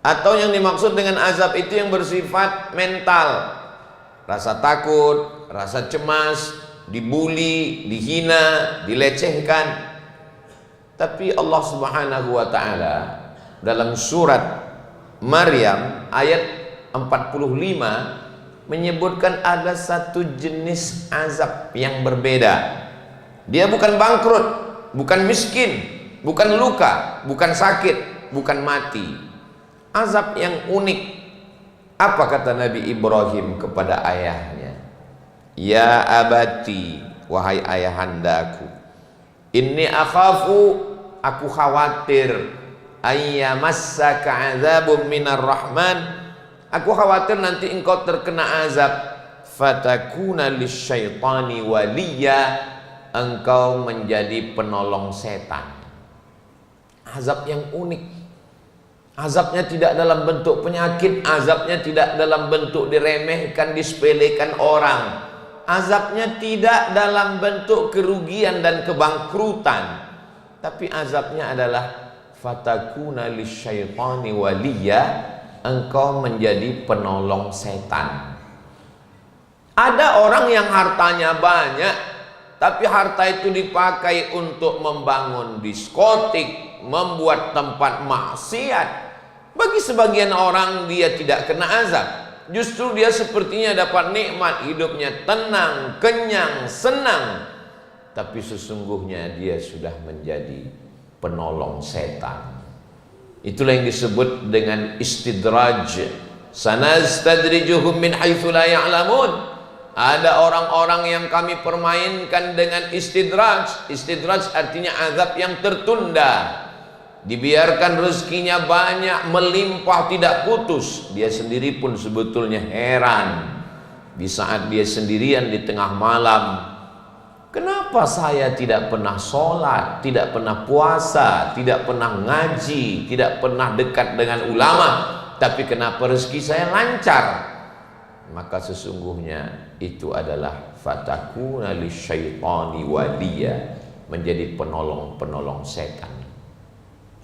Atau yang dimaksud dengan azab itu yang bersifat mental, rasa takut, rasa cemas, dibuli, dihina, dilecehkan. Tapi Allah Subhanahu wa taala dalam surat Maryam ayat 45 menyebutkan ada satu jenis azab yang berbeda. Dia bukan bangkrut, bukan miskin, bukan luka, bukan sakit, bukan mati. Azab yang unik. Apa kata Nabi Ibrahim kepada ayahnya? Ya abati, wahai ayahandaku, inni akhafu, aku khawatir, ayyamassaka azabun minar rahman, aku khawatir nanti engkau terkena azab, fatakuna lisyaitani waliya, engkau menjadi penolong setan. Azab yang unik. Azabnya tidak dalam bentuk penyakit, azabnya tidak dalam bentuk diremehkan, disepelekan orang. Azabnya tidak dalam bentuk kerugian dan kebangkrutan. Tapi azabnya adalah fatakuna lisyaitani waliya, engkau menjadi penolong setan. Ada orang yang hartanya banyak, tapi harta itu dipakai untuk membangun diskotik, membuat tempat maksiat. Bagi sebagian orang dia tidak kena azab, justru dia sepertinya dapat nikmat, hidupnya tenang, kenyang, senang. Tapi sesungguhnya dia sudah menjadi penolong setan. Itulah yang disebut dengan istidraj. Sanastadrijuhum min haitsu la ya'lamun. Ada orang-orang yang kami permainkan dengan istidraj. Istidraj artinya azab yang tertunda. Dibiarkan rezekinya banyak, melimpah, tidak putus. Dia sendiri pun sebetulnya heran. Di saat dia sendirian di tengah malam, kenapa saya tidak pernah sholat, tidak pernah puasa, tidak pernah ngaji, tidak pernah dekat dengan ulama, tapi kenapa rezeki saya lancar? Maka sesungguhnya itu adalah fatakuna lisyaitani waliya, menjadi penolong-penolong setan.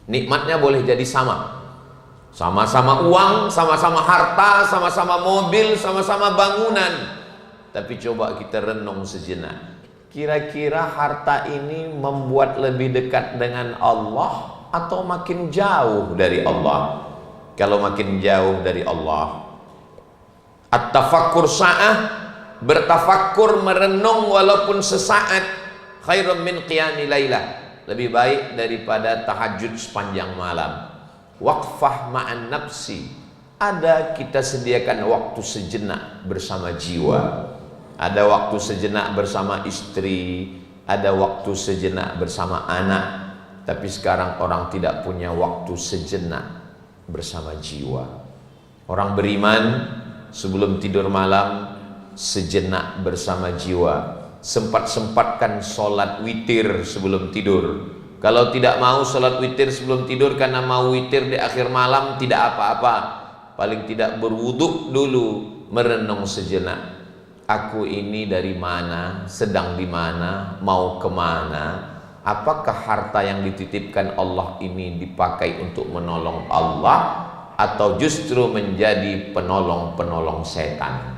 Nikmatnya boleh jadi sama-sama uang, sama-sama harta, sama-sama mobil, sama-sama bangunan. Tapi coba kita renung sejenak, kira-kira harta ini membuat lebih dekat dengan Allah atau makin jauh dari Allah? Kalau makin jauh dari Allah, at-tafakkur sa'ah, bertafakkur, merenung walaupun sesaat, khairun min qiyami lailah, lebih baik daripada tahajud sepanjang malam. Waqfah ma'an nafsi, ada kita sediakan waktu sejenak bersama jiwa. Ada waktu sejenak bersama istri, ada waktu sejenak bersama anak. Tapi sekarang orang tidak punya waktu sejenak bersama jiwa. Orang beriman sebelum tidur malam sejenak bersama jiwa. Sempat-sempatkan sholat witir sebelum tidur. Kalau tidak mau sholat witir sebelum tidur karena mau witir di akhir malam, tidak apa-apa. Paling tidak berwuduk dulu, merenung sejenak. Aku ini dari mana, sedang di mana, mau kemana? Apakah harta yang dititipkan Allah ini dipakai untuk menolong Allah, atau justru menjadi penolong-penolong setan?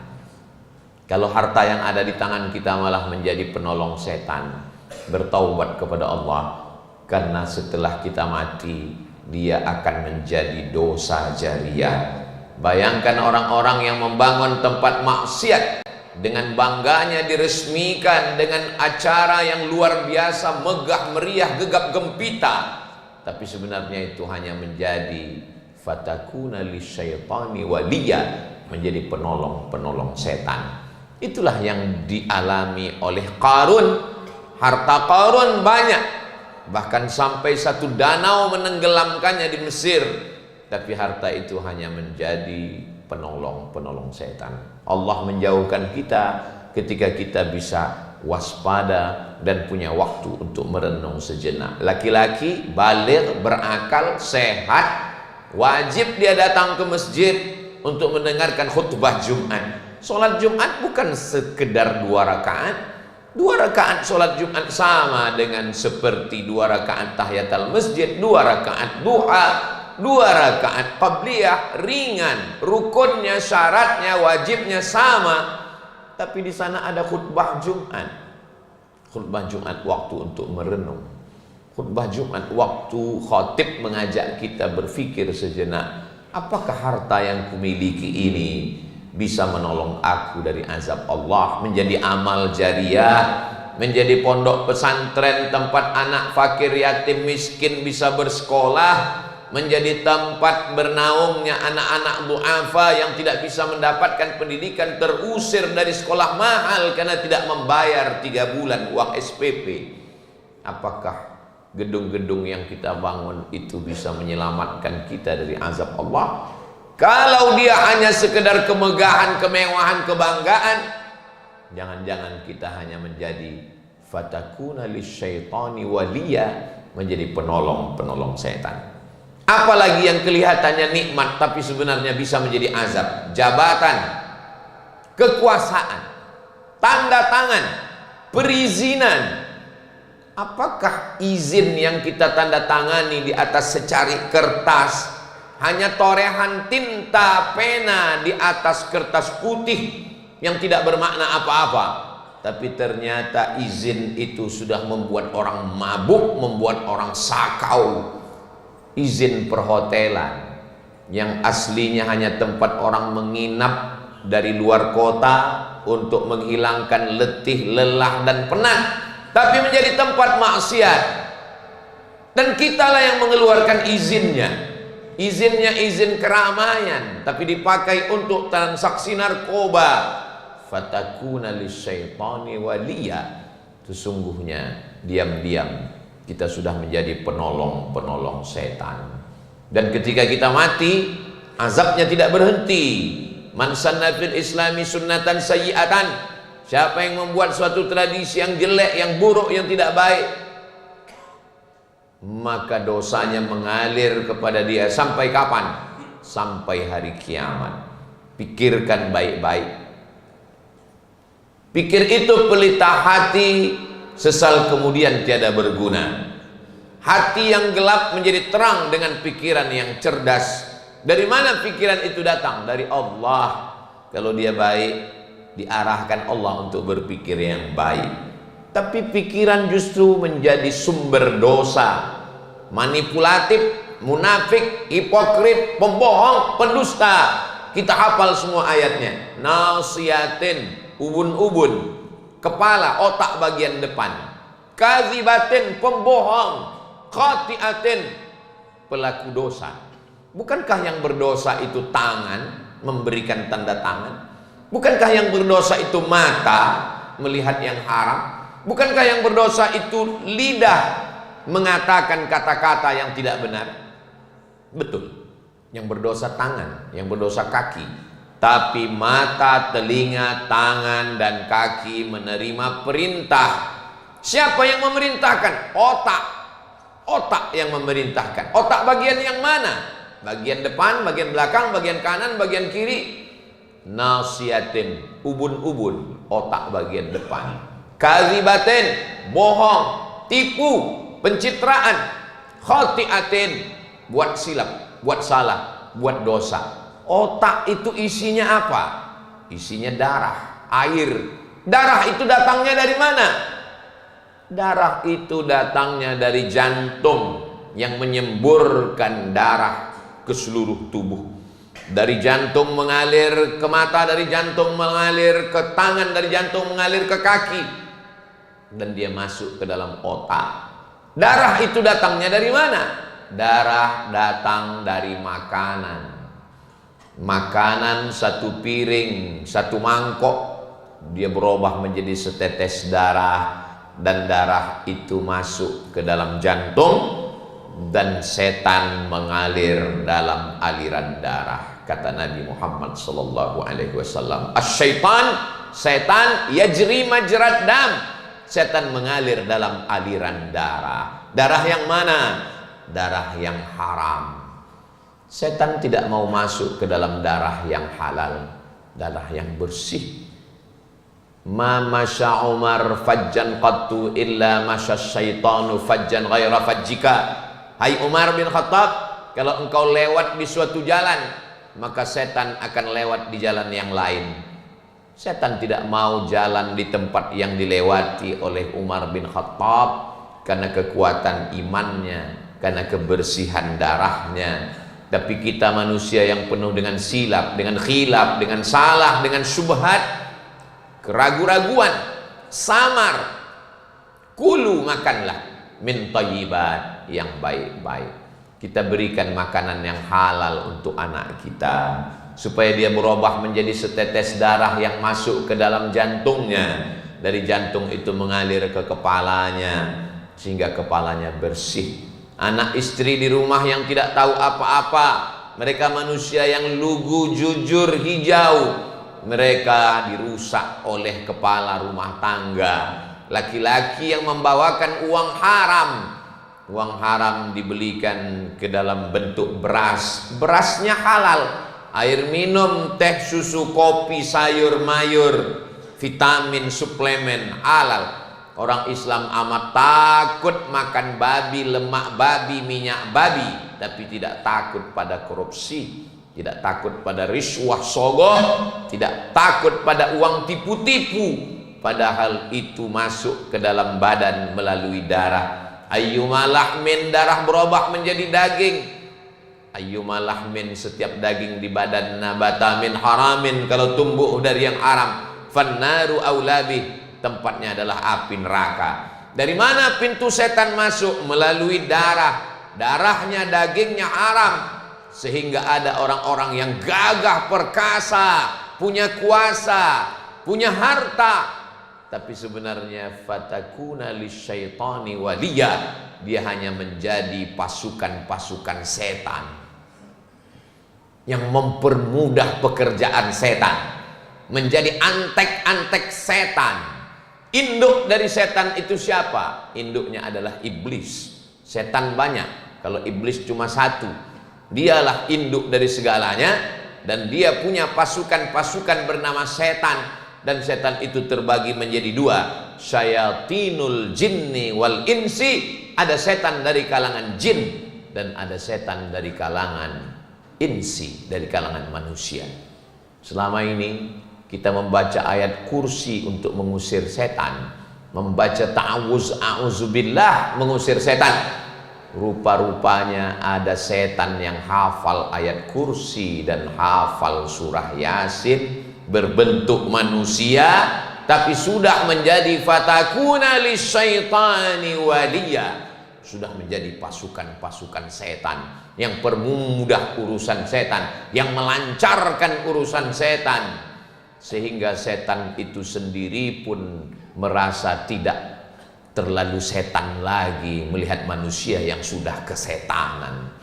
Kalau harta yang ada di tangan kita malah menjadi penolong setan, bertaubat kepada Allah, karena setelah kita mati dia akan menjadi dosa jariah. Bayangkan orang-orang yang membangun tempat maksiat, dengan bangganya diresmikan dengan acara yang luar biasa, megah meriah, gegap gempita, tapi sebenarnya itu hanya menjadi fatakuna lisyaitani waliya, menjadi penolong-penolong setan. Itulah yang dialami oleh Qarun. Harta Qarun banyak, bahkan sampai satu danau menenggelamkannya di Mesir, tapi harta itu hanya menjadi penolong-penolong setan. Allah menjauhkan kita ketika kita bisa waspada dan punya waktu untuk merenung sejenak. Laki-laki baligh, berakal, sehat, wajib dia datang ke masjid untuk mendengarkan khutbah Jumat. Sholat Jumat bukan sekedar 2 rakaat. 2 rakaat sholat Jumat sama dengan seperti 2 rakaat tahiyatul masjid, 2 rakaat duha, 2 rakaat qabliyah ringan, rukunnya, syaratnya, wajibnya sama. Tapi di sana ada khutbah Jumat. Khutbah Jumat waktu untuk merenung. Khutbah Jumat waktu khatib mengajak kita berpikir sejenak. Apakah harta yang kumiliki ini bisa menolong aku dari azab Allah, menjadi amal jariah, menjadi pondok pesantren tempat anak fakir, yatim, miskin bisa bersekolah, menjadi tempat bernaungnya anak-anak du'afa yang tidak bisa mendapatkan pendidikan, terusir dari sekolah mahal karena tidak membayar 3 bulan uang SPP. Apakah gedung-gedung yang kita bangun itu bisa menyelamatkan kita dari azab Allah? Kalau dia hanya sekedar kemegahan, kemewahan, kebanggaan, jangan-jangan kita hanya menjadi fatakuna lisyaitani waliya, menjadi penolong-penolong setan. Apalagi yang kelihatannya nikmat tapi sebenarnya bisa menjadi azab. Jabatan, kekuasaan, tanda tangan, perizinan. Apakah izin yang kita tanda tangani di atas secari kertas hanya torehan tinta pena di atas kertas putih yang tidak bermakna apa-apa? Tapi ternyata izin itu sudah membuat orang mabuk, membuat orang sakau. Izin perhotelan yang aslinya hanya tempat orang menginap dari luar kota untuk menghilangkan letih, lelah, dan penat, tapi menjadi tempat maksiat. Dan kitalah yang mengeluarkan izinnya. Izinnya izin keramaian, tapi dipakai untuk transaksi narkoba. Fatakuna lisyaitani waliya. Sesungguhnya diam-diam kita sudah menjadi penolong-penolong setan. Dan ketika kita mati, azabnya tidak berhenti. Man sanna fil islami sunnatan sayyi'atan. Siapa yang membuat suatu tradisi yang jelek, yang buruk, yang tidak baik, maka dosanya mengalir kepada dia sampai kapan? Sampai hari kiamat. Pikirkan baik-baik. Pikir itu pelita hati, sesal kemudian tiada berguna. Hati yang gelap menjadi terang dengan pikiran yang cerdas. Dari mana pikiran itu datang? Dari Allah. Kalau dia baik, diarahkan Allah untuk berpikir yang baik. Tapi pikiran justru menjadi sumber dosa. Manipulatif, munafik, hipokrit, pembohong, pendusta. Kita hafal semua ayatnya. Nasiyatin, ubun-ubun, kepala, otak bagian depan. Kazibatin, pembohong. Khati'atin, pelaku dosa. Bukankah yang berdosa itu tangan, memberikan tanda tangan? Bukankah yang berdosa itu mata, melihat yang haram? Bukankah yang berdosa itu lidah, mengatakan kata-kata yang tidak benar? Betul. Yang berdosa tangan, yang berdosa kaki. Tapi mata, telinga, tangan, dan kaki menerima perintah. Siapa yang memerintahkan? Otak. Otak yang memerintahkan. Otak bagian yang mana? Bagian depan, bagian belakang, bagian kanan, bagian kiri. Nasiyatin, ubun-ubun, otak bagian depan. Kazibatin, bohong, tipu, pencitraan. Khati'atin, buat silap, buat salah, buat dosa. Otak itu isinya apa? Isinya darah, air. Darah itu datangnya dari mana? Darah itu datangnya dari jantung yang menyemburkan darah ke seluruh tubuh. Dari jantung mengalir ke mata, dari jantung mengalir ke tangan, dari jantung mengalir ke kaki, dan dia masuk ke dalam otak. Darah itu datangnya dari mana? Darah datang dari makanan. Makanan satu piring, satu mangkok, dia berubah menjadi setetes darah, dan darah itu masuk ke dalam jantung, dan setan mengalir dalam aliran darah. Kata Nabi Muhammad sallallahu alaihi wasallam, "Asy-syaitan, setan, yajri majrad dam." Setan mengalir dalam aliran darah. Darah yang mana? Darah yang haram. Setan tidak mau masuk ke dalam darah yang halal, darah yang bersih. Ma masya Umar fajjan qattu illa masya syaitanu fajjan ghaira fajjika. Hai Umar bin Khattab, Kalau engkau lewat di suatu jalan, maka setan akan lewat di jalan yang lain. Setan tidak mau jalan di tempat yang dilewati oleh Umar bin Khattab karena kekuatan imannya, karena kebersihan darahnya. Tapi kita manusia yang penuh dengan silap, dengan khilaf, dengan salah, dengan syubhat, keraguan-raguan, samar. Kulu, makanlah min thayyibat, yang baik-baik. Kita berikan makanan yang halal untuk anak kita, supaya dia berubah menjadi setetes darah yang masuk ke dalam jantungnya. Dari jantung itu mengalir ke kepalanya, sehingga kepalanya bersih. Anak istri di rumah yang tidak tahu apa-apa, mereka manusia yang lugu, jujur, hijau, mereka dirusak oleh kepala rumah tangga. Laki-laki yang membawakan uang haram, uang haram dibelikan ke dalam bentuk beras, berasnya halal, air minum, teh, susu, kopi, sayur, mayur, vitamin, suplemen halal. Orang Islam amat takut makan babi, lemak babi, minyak babi, tapi tidak takut pada korupsi, tidak takut pada riswah sogoh, tidak takut pada uang tipu-tipu. Padahal itu masuk ke dalam badan melalui darah. Ayyuma lahmin, darah berubah menjadi daging. Ayyuma lahmin, setiap daging di badan, nabata min haramin, kalau tumbuh dari yang haram, fannaru aulabih, tempatnya adalah api neraka. Dari mana pintu setan masuk? Melalui darah. Darahnya, dagingnya haram, sehingga ada orang-orang yang gagah perkasa, punya kuasa, punya harta, tapi sebenarnya fatakuna lisyaitani waliya, dia hanya menjadi pasukan-pasukan setan yang mempermudah pekerjaan setan, menjadi antek-antek setan. Induk dari setan itu siapa? Induknya adalah iblis. Setan banyak, kalau iblis cuma satu. Dialah induk dari segalanya, dan dia punya pasukan-pasukan bernama setan. Dan setan itu terbagi menjadi dua, syayatinul jinni wal insi. Ada setan dari kalangan jin, dan ada setan dari kalangan insi, dari kalangan manusia. Selama ini kita membaca ayat kursi untuk mengusir setan, membaca ta'awuz, a'udzubillah, mengusir setan. Rupa-rupanya ada setan yang hafal ayat kursi dan hafal surah Yasin, berbentuk manusia, tapi sudah menjadi fatakuna lisyaitani waliya, sudah menjadi pasukan-pasukan setan yang permudah urusan setan, yang melancarkan urusan setan, sehingga setan itu sendiri pun merasa tidak terlalu setan lagi melihat manusia yang sudah kesetanan.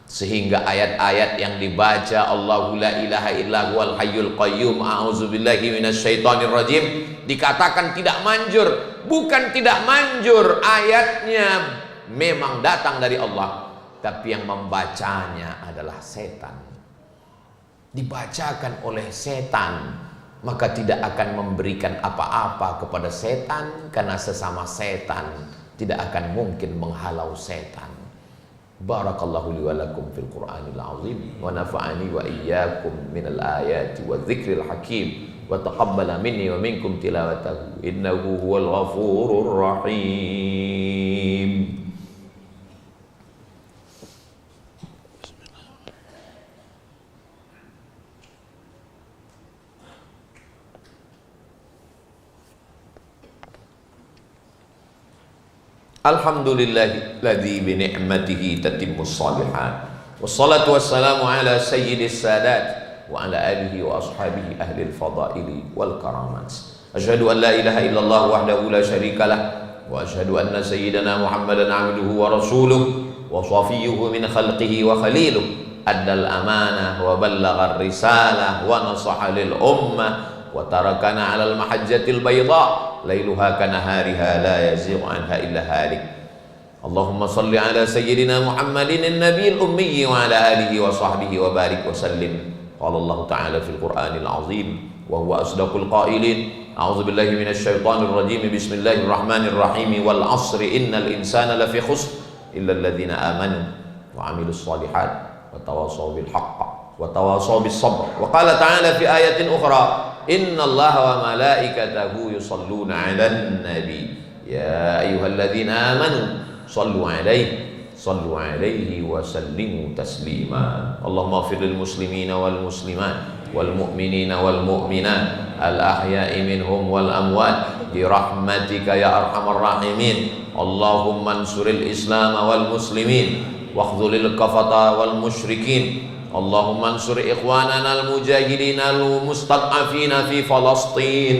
Sehingga ayat-ayat yang dibaca, Allahu la ilaha illa huwal hayyul qayyum, a'udzubillahi minasyaitonir rajim, dikatakan tidak manjur. Bukan tidak manjur, ayatnya memang datang dari Allah, tapi yang membacanya adalah setan. Dibacakan oleh setan, maka tidak akan memberikan apa-apa kepada setan, karena sesama setan tidak akan mungkin menghalau setan. Barakallahu li wa lakum fil Qur'anil azim, wa nafa'ani wa iyyakum minal ayati wa dzikril hakim, wa taqabbala minni wa minkum tilawatahu innahu huwal ghafurur rahim. Alhamdulillahilladzi bi ni'matihi tatimmus shalihat. Wassalatu wassalamu ala sayyidis sadat wa ala alihi wa ashabihi ahlil fadaili wal karamat. Asyhadu an la ilaha illallah wahdahu la syarikalah, wa asyhadu anna sayyidana Muhammadan abduhu wa rasuluh wa shafiyyuhu min khalqihi wa khaliluh. Addal amanah wa ballaghar risalah wa nasaha lil ummah wa tarakana 'alal mahajjatil bayda lailuha kanahariha la yazighu anha illa halik. Allahumma salli ala sayyidina Muhammadin an-nabiyil ummi wa ala alihi wa sahbihi wa barik wa sallim. Qala Allah ta'ala fil Qur'anil azim wa huwa asdaqul qailin. A'udzu billahi minasy syaithanir rajim. Bismillahirrahmanir rahim. Wal 'ashri innal insana lafi khusr illa alladziina amanu wa 'amilus shalihat وتواصوا بالحق وتواصوا بالصبر. وقال تعالى في آية أخرى إن الله وملائكته يصلون على النبي يا أيها الذين آمنوا صلوا عليه وسلموا تسليما. اللهم اغفر للمسلمين والمسلمات والمؤمنين والمؤمنات الأحياء منهم والأموات برحمتك يا أرحم الراحمين. اللهم انصر الإسلام والمسلمين واخذل الكفرة والمشركين. اللهم انصر إخواننا المجاهدين المستضعفين في فلسطين.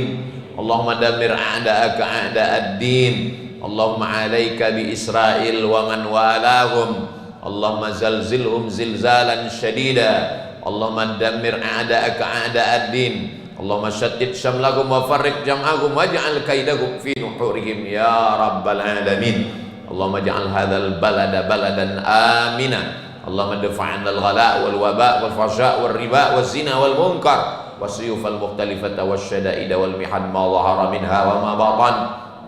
اللهم دمر أعداءك أعداء الدين. اللهم عليك بإسرائيل ومن والاهم. اللهم زلزلهم زلزالا شديدا. اللهم دمر أعداءك أعداء الدين. اللهم شتت شملهم وفرق جمعهم واجعل كيدهم في نحورهم يا رب العالمين. اللهم اجعل هذا البلد بلدا آمنا. اللهم ادفع عنا الغلاء والوباء والفحشاء والربا والزنا والمنكر والسيوف المختلفة والشدائد والمحن ما ظهر منها وما بطن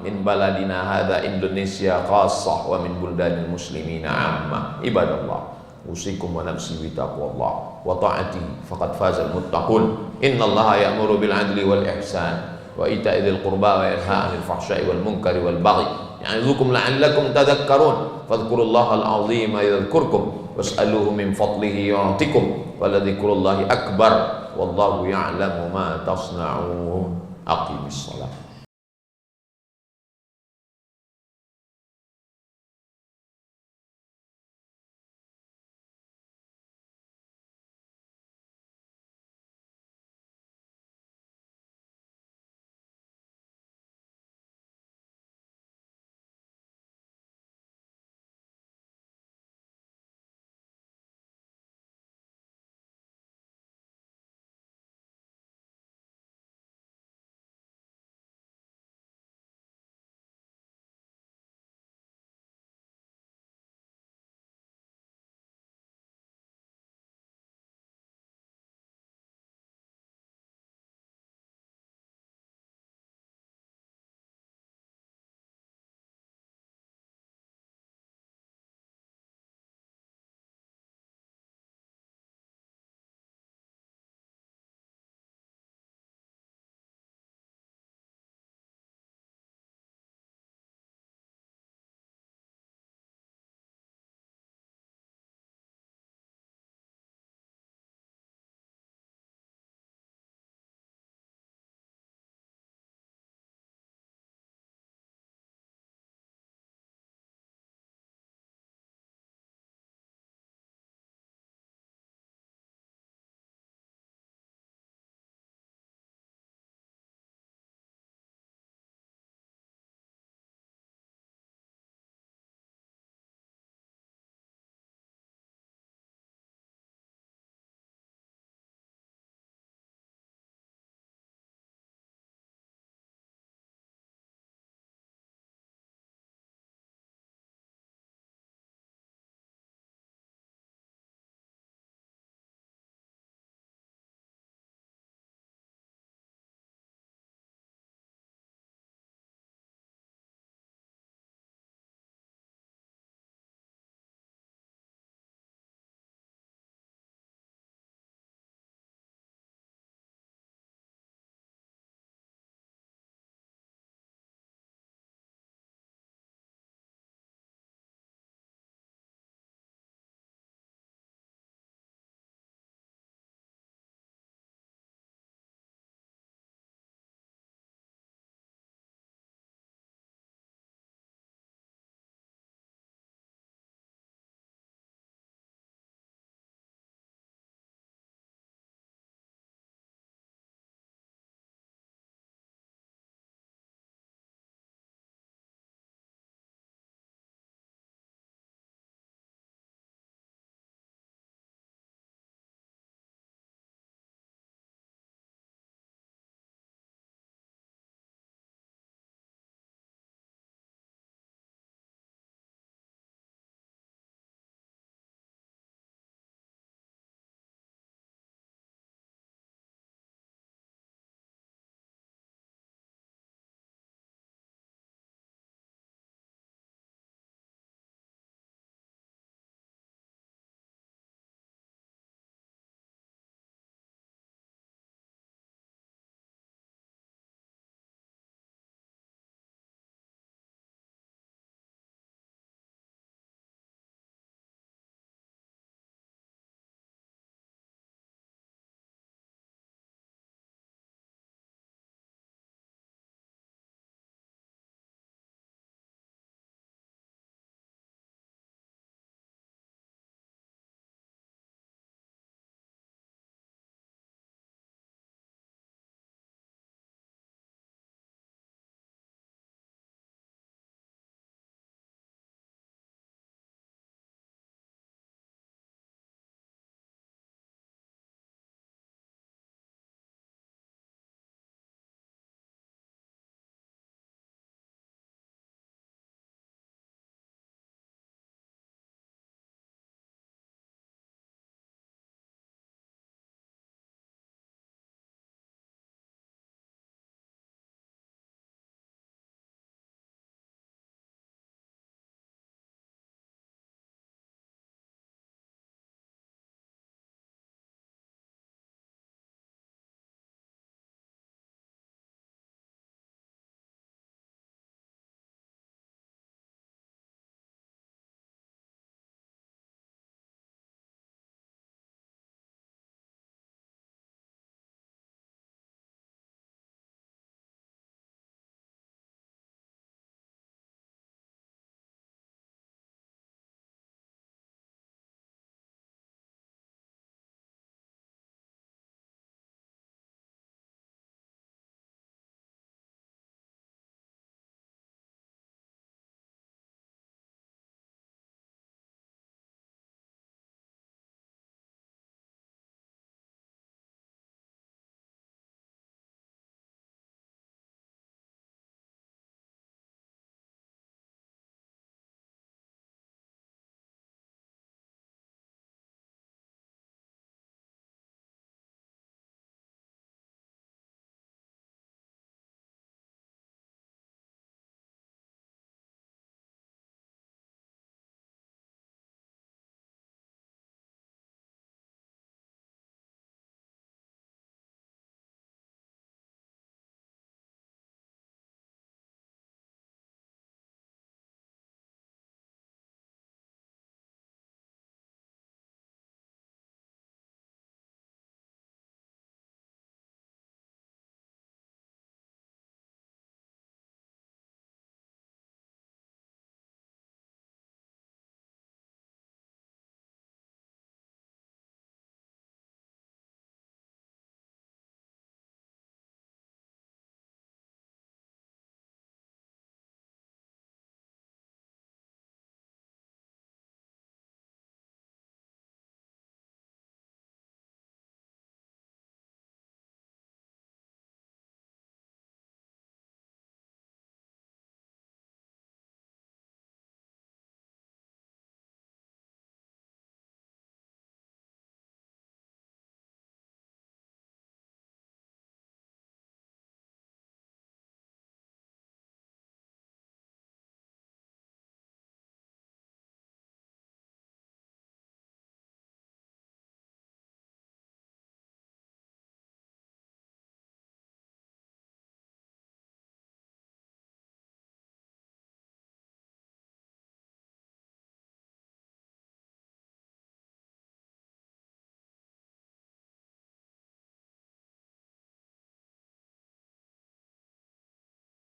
من بلدنا هذا إندونيسيا خاصة ومن بلدان المسلمين عامة. عباد الله أوصيكم ونفسي بتقوى الله وطاعته فقد فاز المتقون. إن الله يأمر بالعدل والإحسان وإيتاء ذي القربى وينهى عن الفحشاء والمنكر والبغي يعظكم لعلكم تذكرون. فاذكروا الله العظيم يذكركم واسألوه من فضله يعطكم ولذكر الله أكبر والله يعلم ما تصنعون. أقم الصلاة.